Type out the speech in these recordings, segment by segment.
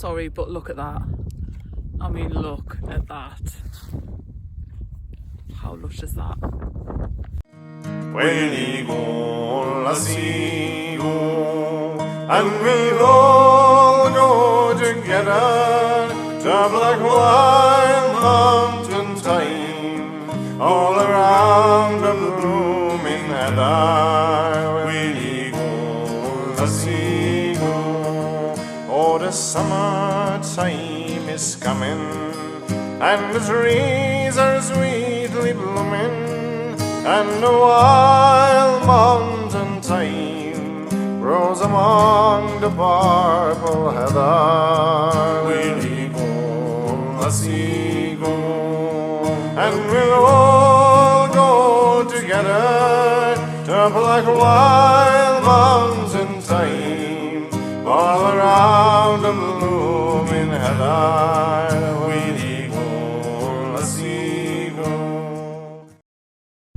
Sorry, but look at that. I mean, look at that. How lush is that? And we'll all go together to Black Wild Mountain time, all around the blooming heather. We'll go, lassie go. Oh, the summertime is coming, and the trees are sweetly blooming, and the wild mountain thyme grows among the purple heather. We'll go, lassie go, and we'll all go together to Black Wild Mountain thyme, all around the blooming heather. We'll go, lassie go.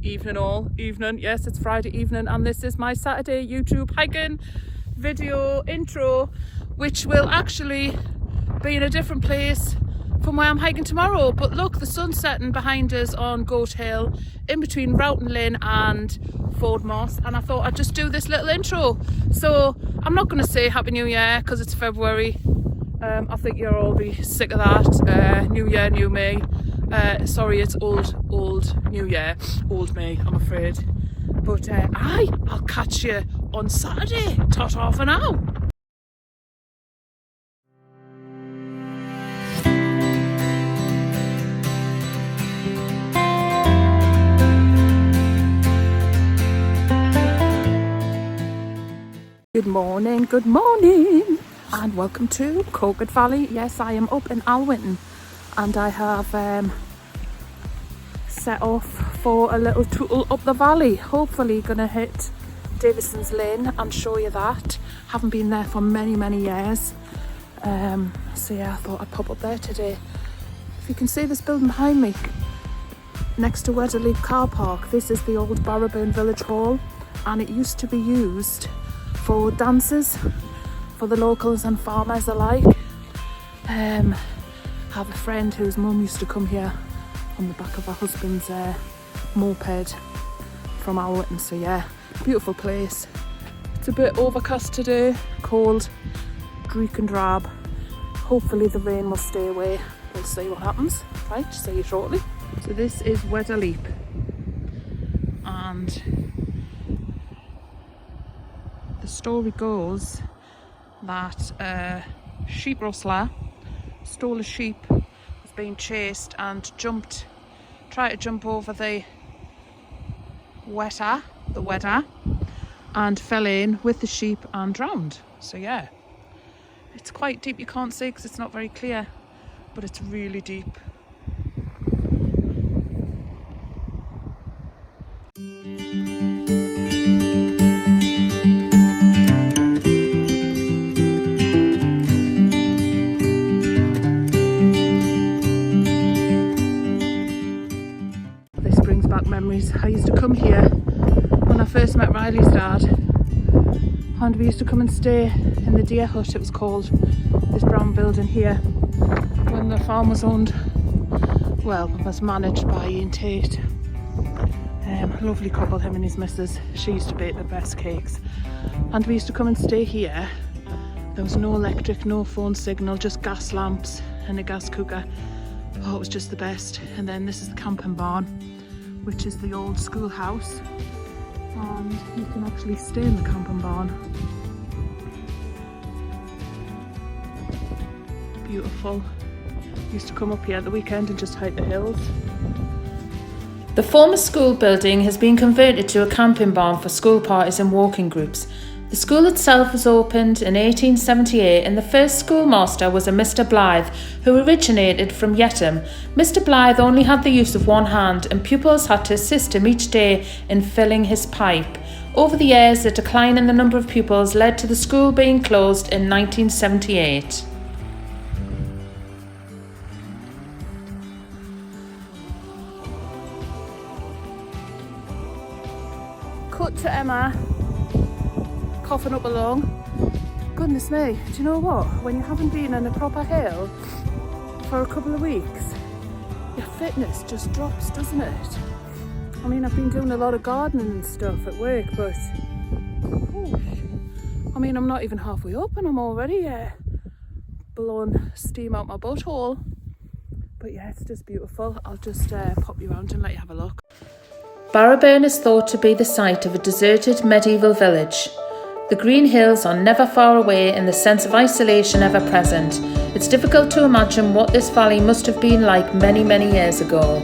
Evening all, evening. Yes, it's Friday evening and this is my Saturday YouTube hiking video intro, which will actually be in a different place from where I'm hiking tomorrow. But look, the sun's setting behind us on Goat Hill, in between Linn and Ford Moss, and I thought I'd just do this little intro. So I'm not going to say Happy New Year because it's February. I think you'll all be sick of that. New Year, new me. Sorry, it's old New Year, old me, I'm afraid. But I'll catch you on Saturday. Ta-ta for now. Good morning, and welcome to Coquet Valley. Yes, I am up in Alwynton, and I have set off for a little tootle up the valley. Hopefully gonna hit Davidson's Linn and show you that. Haven't been there for many years. So yeah, I thought I'd pop up there today. If you can see this building behind me, next to Weatherleaf car park, this is the old Barrowburn village hall, and it used to be used for dances for the locals and farmers alike. Have a friend whose mum used to come here on the back of her husband's moped from Alwynton. So yeah, beautiful place. It's a bit overcast today, cold, dreek and drab. Hopefully the rain will stay away. We'll see what happens. Right, see you shortly. So this is Weatherleaf, and the story goes that a sheep rustler stole a sheep, was being chased and tried to jump over the wedder, and fell in with the sheep and drowned. So yeah, it's quite deep. You can't see because it's not very clear, but it's really deep. Memories. I used to come here when I first met Riley's dad, and we used to come and stay in the deer hut, it was called, this brown building here, when the farm was owned, well, was managed by Ian Tate. Lovely couple, him and his missus. She used to bake the best cakes, and we used to come and stay here. There was no electric, no phone signal, just gas lamps and a gas cooker. Oh, it was just the best. And then this is the camping barn, which is the old schoolhouse, and you can actually stay in the camping barn. Beautiful. Used to come up here at the weekend and just hike the hills. The former school building has been converted to a camping barn for school parties and walking groups. The school itself was opened in 1878 and the first schoolmaster was a Mr. Blythe, who originated from Yetton. Mr. Blythe only had the use of one hand and pupils had to assist him each day in filling his pipe. Over the years, a decline in the number of pupils led to the school being closed in 1978. Cut to Emma coughing up along, Goodness me, do you know what? When you haven't been in a proper hill for a couple of weeks, your fitness just drops, doesn't it? I mean, I've been doing a lot of gardening and stuff at work, but I mean, I'm not even halfway up and I'm already blowing steam out my butthole. But yeah, it's just beautiful. I'll just pop you around and let you have a look. Barrowburn is thought to be the site of a deserted medieval village. The green hills are never far away and the sense of isolation ever present. It's difficult to imagine what this valley must have been like many, many years ago.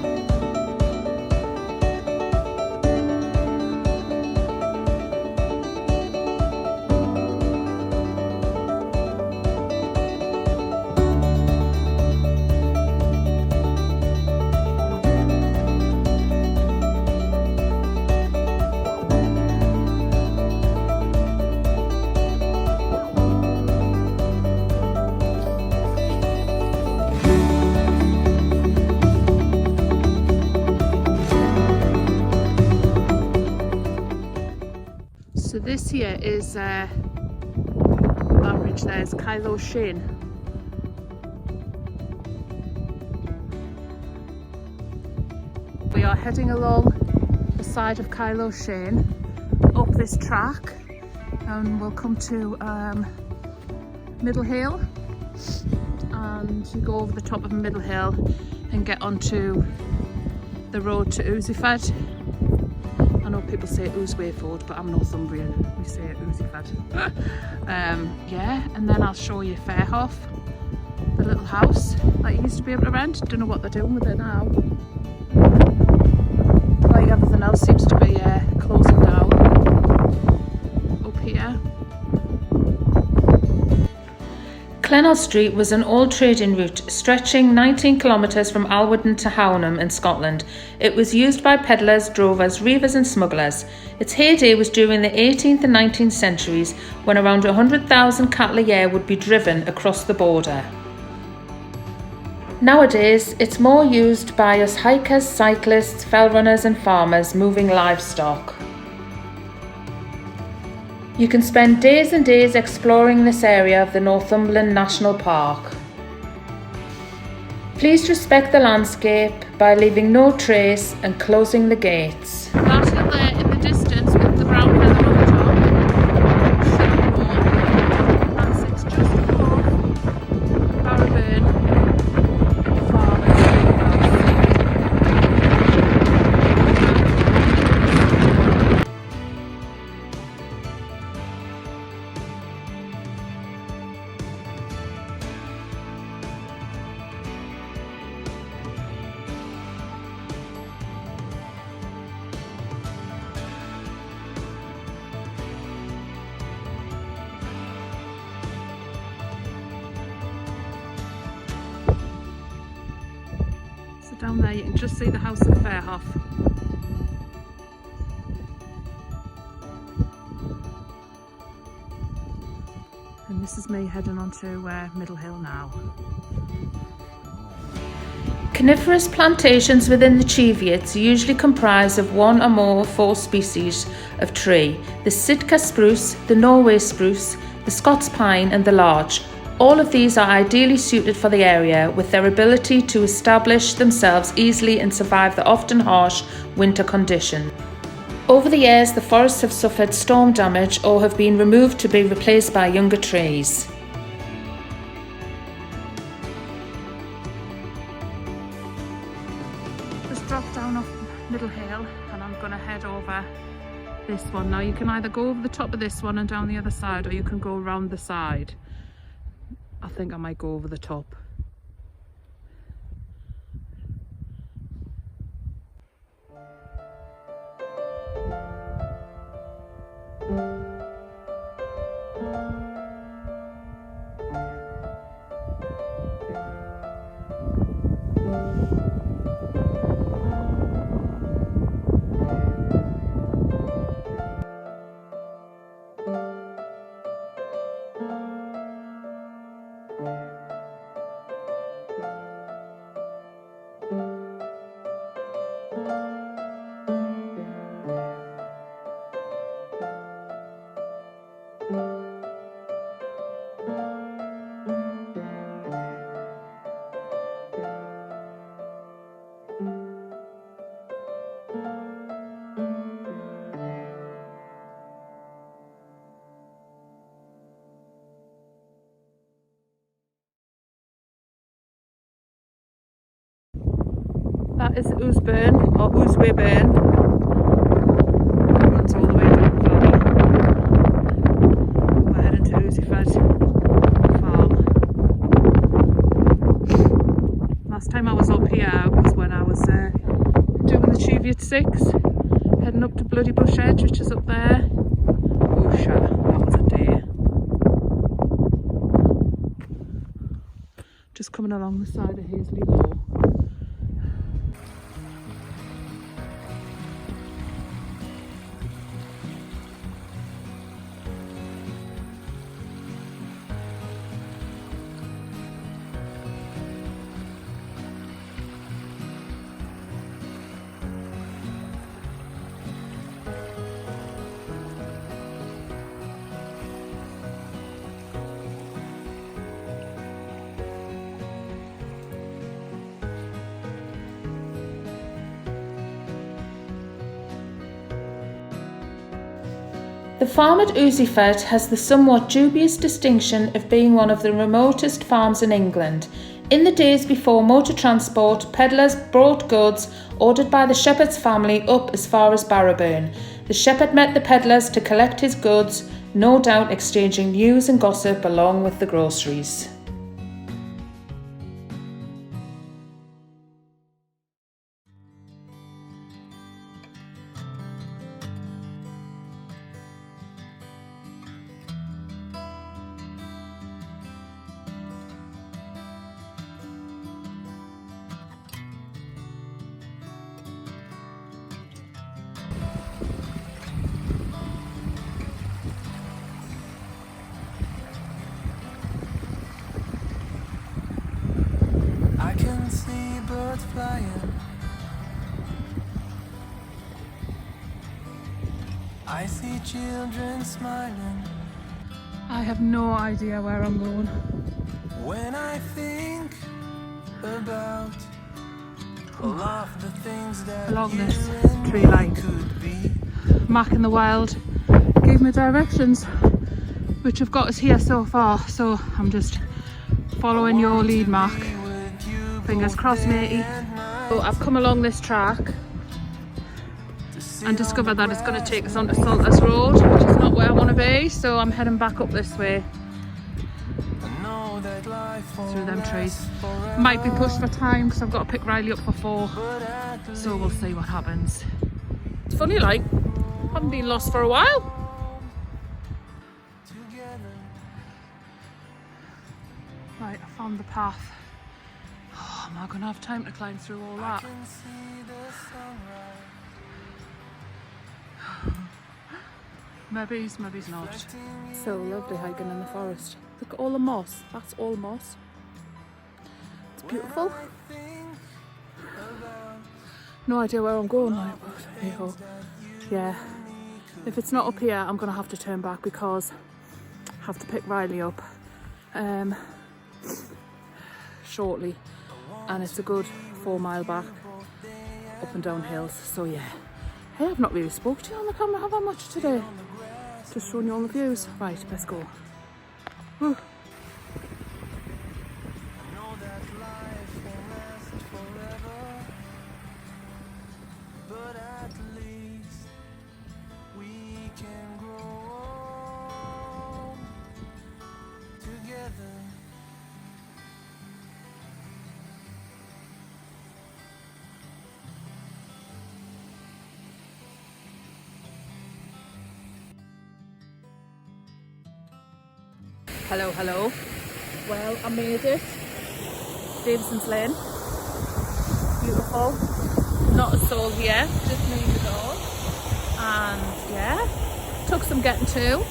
So this here is that ridge there is Cocklawburn. We are heading along the side of Cocklawburn up this track and we'll come to Middle Hill, and you go over the top of Middle Hill and get onto the road to Ouseyford. I know people say Ouseyford, but I'm Northumbrian, we say Ouseyford. Yeah, and then I'll show you Fairhoff, the little house that you used to be able to rent. Don't know what they're doing with it now. Like everything else seems to be closing down up here. Clenor Street was an old trading route stretching 19 kilometres from Alwardton to Hownham in Scotland. It was used by pedlars, drovers, reivers and smugglers. Its heyday was during the 18th and 19th centuries, when around 100,000 cattle a year would be driven across the border. Nowadays, it's more used by us hikers, cyclists, fell runners and farmers moving livestock. You can spend days and days exploring this area of the Northumberland National Park. Please respect the landscape by leaving no trace and closing the gates. That hill there in the distance with the brown heather on the top, that sits just above Barrowburn Farm. So down there you can just see the house of Fairhoff. And this is me heading on to Middle Hill now. Coniferous plantations within the Cheviots usually comprise of one or more of four species of tree: the Sitka spruce, the Norway spruce, the Scots pine and the larch. All of these are ideally suited for the area, with their ability to establish themselves easily and survive the often harsh winter conditions. Over the years, the forests have suffered storm damage or have been removed to be replaced by younger trees. Just dropped down off Middle Hill and I'm going to head over this one. Now you can either go over the top of this one and down the other side, or you can go around the side. I think I might go over the top. That is Oosburn, or Ooswayburn. It runs all the way down the valley. We're heading to Oosifed Farm. Last time I was up here was when I was doing the Cheviot 6, heading up to Bloody Bush Edge, which is up there. Oh sure, that was a day. Just coming along the side of Hazley Law. The farm at Oosifed has the somewhat dubious distinction of being one of the remotest farms in England. In the days before motor transport, pedlars brought goods ordered by the shepherd's family up as far as Barrowburn. The shepherd met the pedlars to collect his goods, no doubt exchanging news and gossip along with the groceries. I can see birds flying. I see children smiling. I have no idea where I'm going. When I think about all of the things that Along you this and tree me line. could be. Mac in the Wild gave me directions, which have got us here so far, so I'm just following your lead, Mac. Fingers crossed, matey. So I've come along this track and discovered that it's going to take us onto Salters Road, which is not where I want to be, so I'm heading back up this way through them trees. Might be pushed for time because I've got to pick Riley up for 4, so we'll see what happens. It's funny, like, haven't been lost for a while. Right, I found the path. Oh, am I going to have time to climb through all that? Maybe's not. So lovely hiking in the forest. Look at all the moss. That's all moss. It's beautiful. No idea where I'm going now, but hey-ho. Yeah. If it's not up here, I'm going to have to turn back because I have to pick Riley up shortly. And it's a good 4 mile back up and down hills. So yeah. Hey, I've not really spoke to you on the camera, have I, much today? Just showing you all the views. Right, let's go. Whew. Hello, hello. Well, I made it. Davidson's Linn. Beautiful. Not a soul here, just me and the dog. And yeah, took some getting to.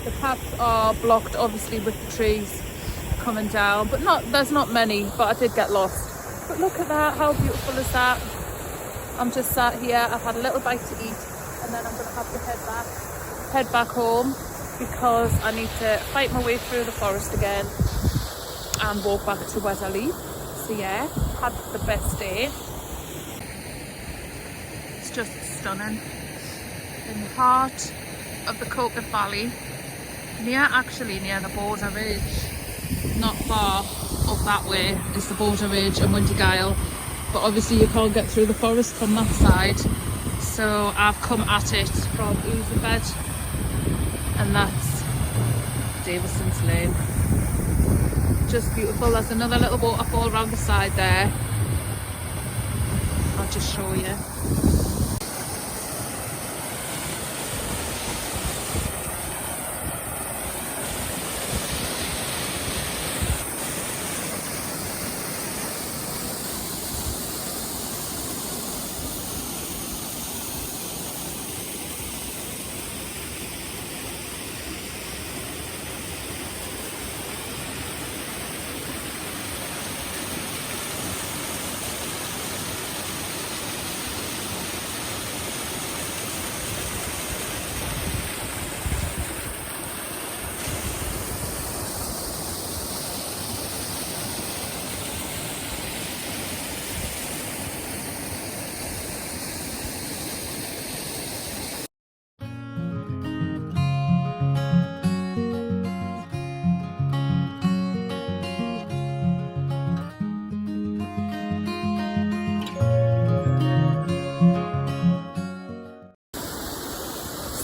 The paths are blocked obviously with the trees coming down, but there's not many, but I did get lost. But look at that, how beautiful is that? I'm just sat here, I've had a little bite to eat, and then I'm gonna have to head back home, because I need to fight my way through the forest again and walk back to Weatherly. So yeah, had the best day. It's just stunning. In the heart of the Coker Valley, near the Border Ridge. Not far up that way is the Border Ridge and Windy Gyle. but obviously you can't get through the forest from that side. So I've come at it from Elizabeth, and that's Davidson's Linn. Just beautiful. There's another little waterfall around the side there. I'll just show you.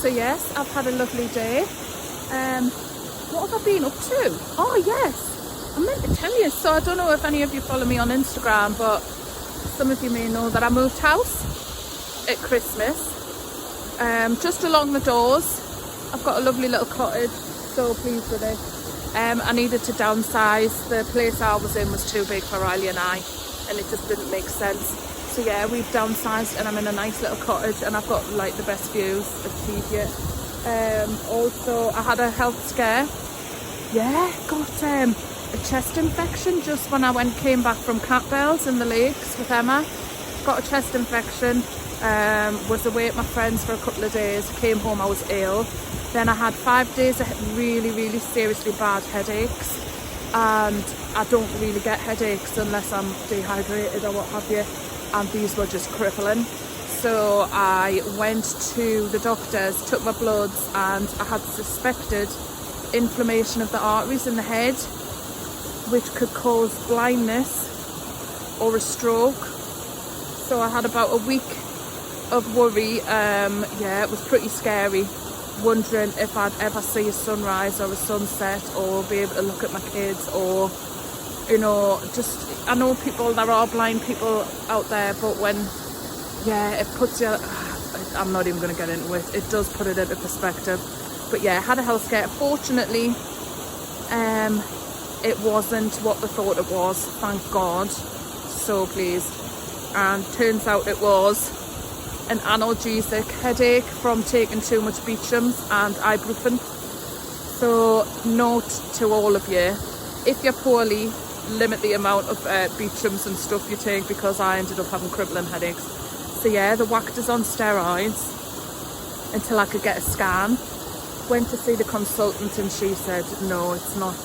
So yes, I've had a lovely day. What have I been up to? Oh yes, I meant to tell you. So I don't know if any of you follow me on Instagram, but some of you may know that I moved house at Christmas. Just along the doors, I've got a lovely little cottage, so pleased with it. I needed to downsize. The place I was in was too big for Riley and I, and it just didn't make sense. So yeah, we've downsized and I'm in a nice little cottage, and I've got like the best views of Teviot. Also, I had a health scare. Yeah, got a chest infection just when I came back from Catbells in the lakes with Emma. Got a chest infection. Was away at my friends for a couple of days. Came home, I was ill. Then I had 5 days of really seriously bad headaches. And I don't really get headaches unless I'm dehydrated or what have you. And these were just crippling. So I went to the doctors, took my bloods, and I had suspected inflammation of the arteries in the head, which could cause blindness or a stroke. So I had about a week of worry. Yeah, it was pretty scary, wondering if I'd ever see a sunrise or a sunset, or be able to look at my kids, or you know, just, I know people, there are blind people out there, but when, yeah, it puts you, I'm not even going to get into it, it does put it into perspective. But yeah, I had a health scare. Fortunately, it wasn't what we thought it was, thank God, so pleased. And turns out it was an analgesic headache from taking too much Beecham's and ibuprofen. So note to all of you, if you're poorly, limit the amount of Beecham's and stuff you take, because I ended up having crippling headaches. So yeah, they whacked us on steroids until I could get a scan. Went to see the consultant and she said, no, it's not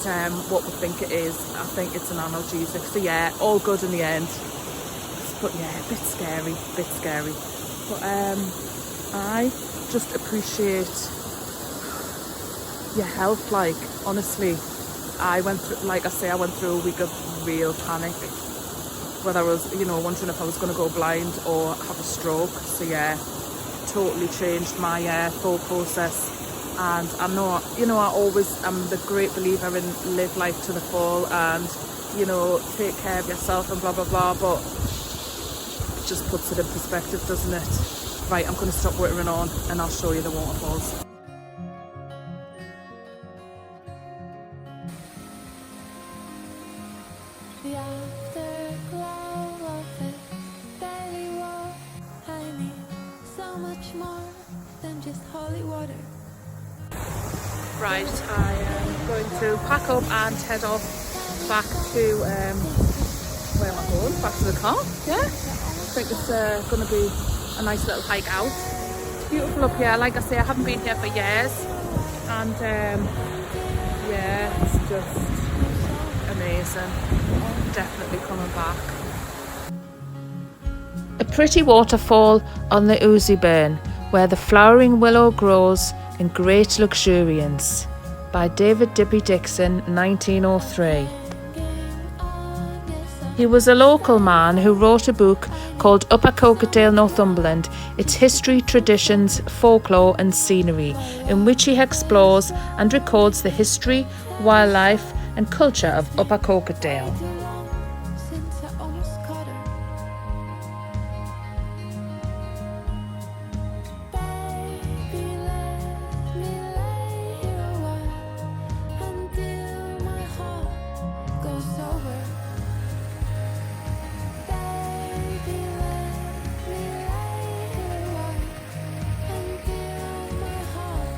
what we think it is. I think it's an analgesic. So yeah, all good in the end. But yeah, a bit scary. But I just appreciate your health, like, honestly. I went through, like I say, I went through a week of real panic, whether I was, you know, wondering if I was going to go blind or have a stroke. So yeah, totally changed my thought process. And I know, you know, I always am the great believer in live life to the full and, you know, take care of yourself and blah blah blah, but it just puts it in perspective, doesn't it? Right, I'm going to stop whittering on and I'll show you the waterfalls. The afterglow of this daily war, I need so much more than just holy water. Right, I am going to pack up and head off back to, where am I going? Back to the car, yeah? I think it's going to be a nice little hike out. It's beautiful up here, like I say, I haven't been here for years, and yeah, it's just amazing. Definitely coming back. A pretty waterfall on the Barrowburn, where the flowering willow grows in great luxuriance, by David Dippy Dixon, 1903. He was a local man who wrote a book called Upper Coquetdale, Northumberland, its history, traditions, folklore and scenery, in which he explores and records the history, wildlife and culture of Upper Coquetdale. Too long since I almost caught her. Baby, let me lay here a while until my heart goes sober. Baby, let me lay here a while until my heart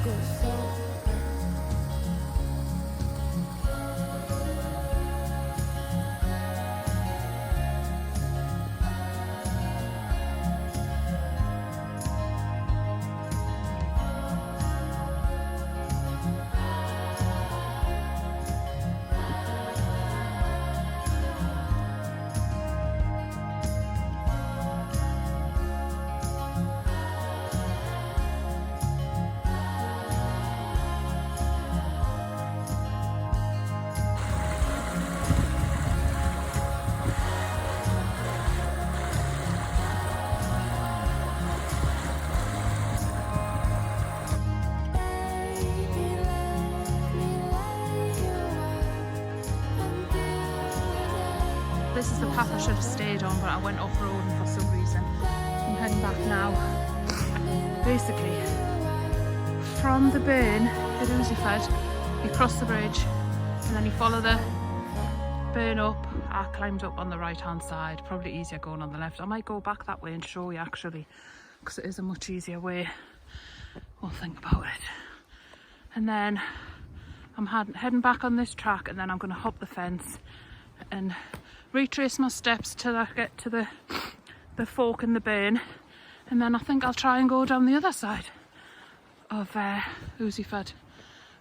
goes sober. This is the path I should have stayed on, but I went off-roading for some reason. I'm heading back now. Basically, from the burn at Ouseyford, you cross the bridge and then you follow the burn up. I climbed up on the right-hand side, probably easier going on the left. I might go back that way and show you actually, because it is a much easier way. We'll think about it. And then I'm heading back on this track, and then I'm going to hop the fence and retrace my steps till I get to the fork in the burn, and then I think I'll try and go down the other side of Ouseyford.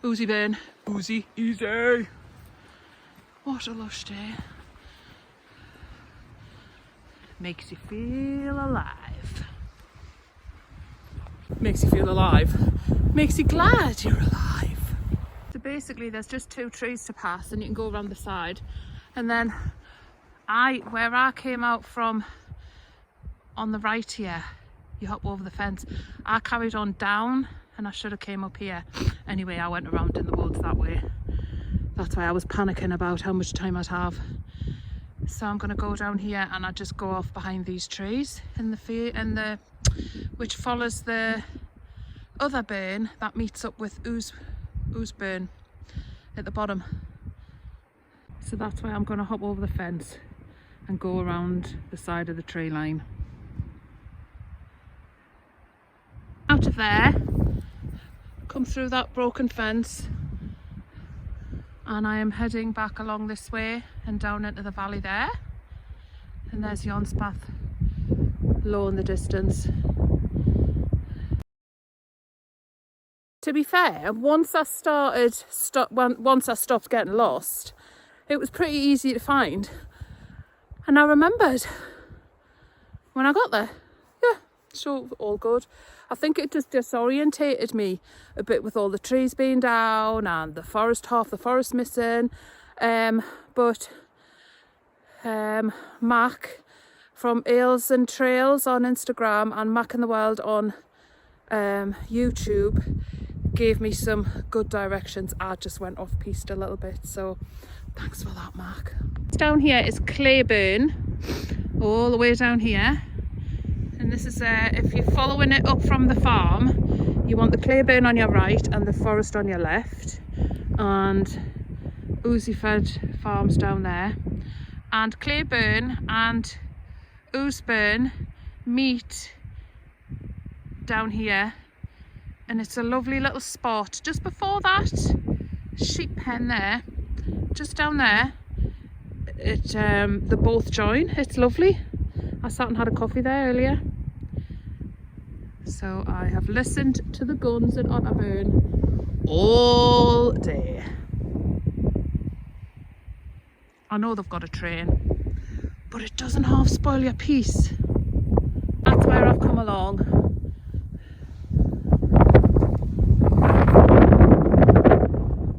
Ouseyburn. Ousey. Easy. What a lush day. Makes you feel alive. Makes you feel alive. Makes you glad you're alive. So basically there's just 2 trees to pass and you can go around the side, and then where I came out from on the right here, you hop over the fence. I carried on down and I should have came up here. Anyway, I went around in the woods that way. That's why I was panicking about how much time I'd have. So I'm going to go down here and I just go off behind these trees in the which follows the other burn that meets up with Ouseyburn at the bottom. So that's why I'm going to hop over the fence and go around the side of the tree line. Out of there, come through that broken fence, and I am heading back along this way and down into the valley there. And there's Yonspath low in the distance. To be fair, once I stopped getting lost, it was pretty easy to find. And I remembered when I got there. Yeah, so all good. I think it just disorientated me a bit with all the trees being down and the forest, half the forest missing. But Mac from Ales and Trails on Instagram and Mac in the Wild on YouTube gave me some good directions. I just went off piste a little bit, so thanks for that, Mac. Down here is Cocklawburn, all the way down here, and this is if you're following it up from the farm, you want the Cocklawburn on your right and the forest on your left, and Ouseyford farms down there, and Cocklawburn and Ouseyburn meet down here, and it's a lovely little spot just before that sheep pen there, just down there. They both join. It's lovely. I sat and had a coffee there earlier. So I have listened to the guns at Otterburn all day. I know they've got a train, but it doesn't half spoil your peace. That's where I've come along.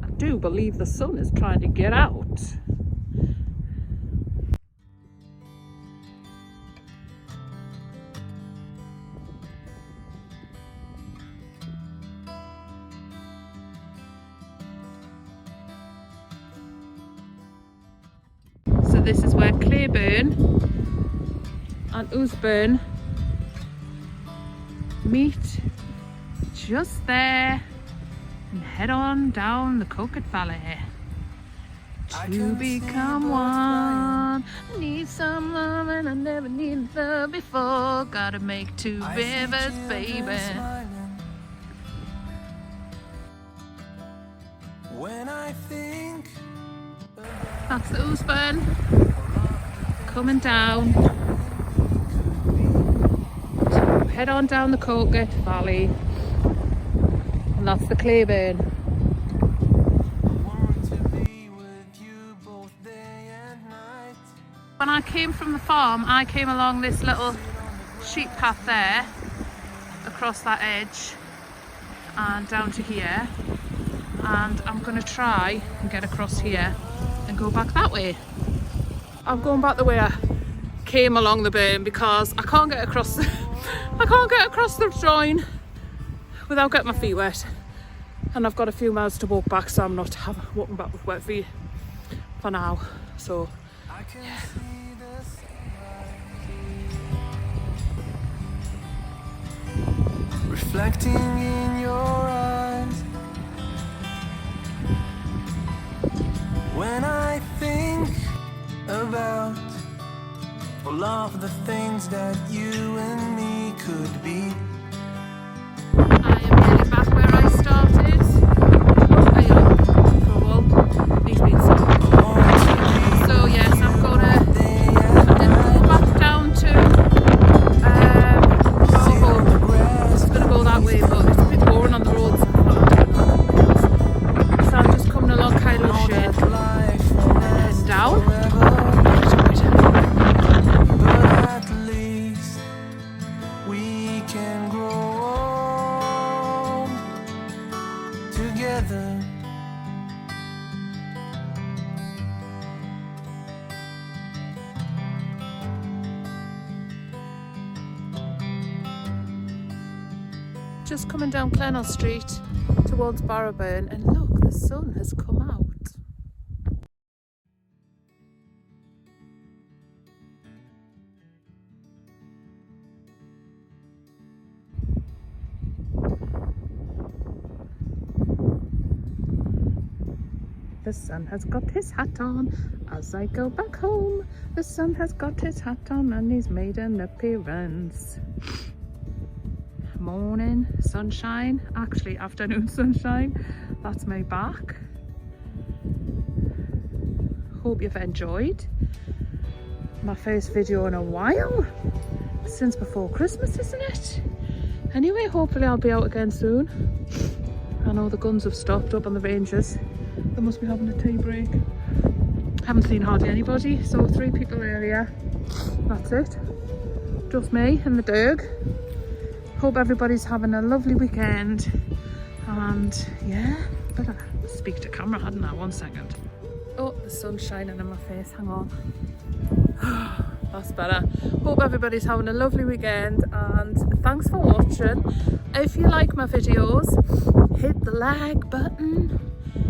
I do believe the sun is trying to get out. this is where Cocklawburn and Usburn meet, just there, and head on down the Coquet Valley to become one. I need some love and I never needed love before. Gotta make two rivers, baby. When I think That's the Usburn coming down. Head on down the Coquet Valley, and that's the Cocklawburn. When I came from the farm, I came along this little sheep path there, across that edge and down to here, and I'm going to try and get across here and go back that way. I'm going back the way I came along the burn because I can't get across the join without getting my feet wet, and I've got a few miles to walk back, so I'm not walking back with wet feet for now. So yeah. Reflecting in your eyes. When I think about all of the things that you and me could be. I am nearly back where I started. I am for a walk. These been so yes, I'm gonna go back down to Barrowburn. It's gonna go that way, but it's a bit boring on the roads. So I'm just coming along Kylo's shed and then heading down. But at least we can grow old together. Just coming down Clenell Street towards Barrowburn, and look, the sun has come out. The sun has got his hat on as I go back home. The sun has got his hat on and he's made an appearance. Morning sunshine, actually afternoon sunshine. That's my back. Hope you've enjoyed my first video in a while, since before Christmas, isn't it? Anyway, hopefully I'll be out again soon. I know the guns have stopped up on the ranges. They must be having a tea break. Haven't seen hardly anybody, so 3 people earlier. That's it. Just me and the dog. Hope everybody's having a lovely weekend, and yeah, better speak to camera, hadn't I? 1 second. Oh, the sun's shining in my face, hang on. That's better. Hope everybody's having a lovely weekend, and thanks for watching. If you like my videos, hit the like button.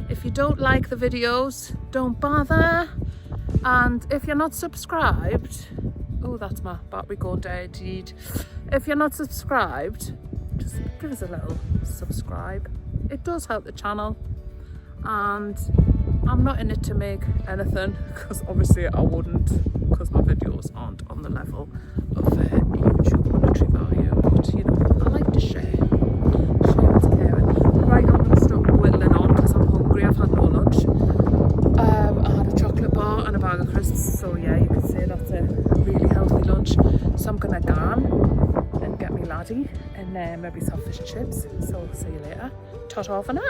If you don't like the videos, don't bother. And if you're not subscribed, oh, that's my battery going dead. If you're not subscribed, just give us a little subscribe. It does help the channel, and I'm not in it to make anything, because obviously I wouldn't, because my videos aren't on the level of YouTube monetary value, but you know, I like to share what's caring. Right, I'm going to stop whittling on because I'm hungry. I've had no lunch. I had a chocolate bar and a bag of crisps, so yeah, you could say that's a really healthy lunch. So I'm gonna go and get me laddie and maybe some fish and chips. So see you later. Ta-ta for now.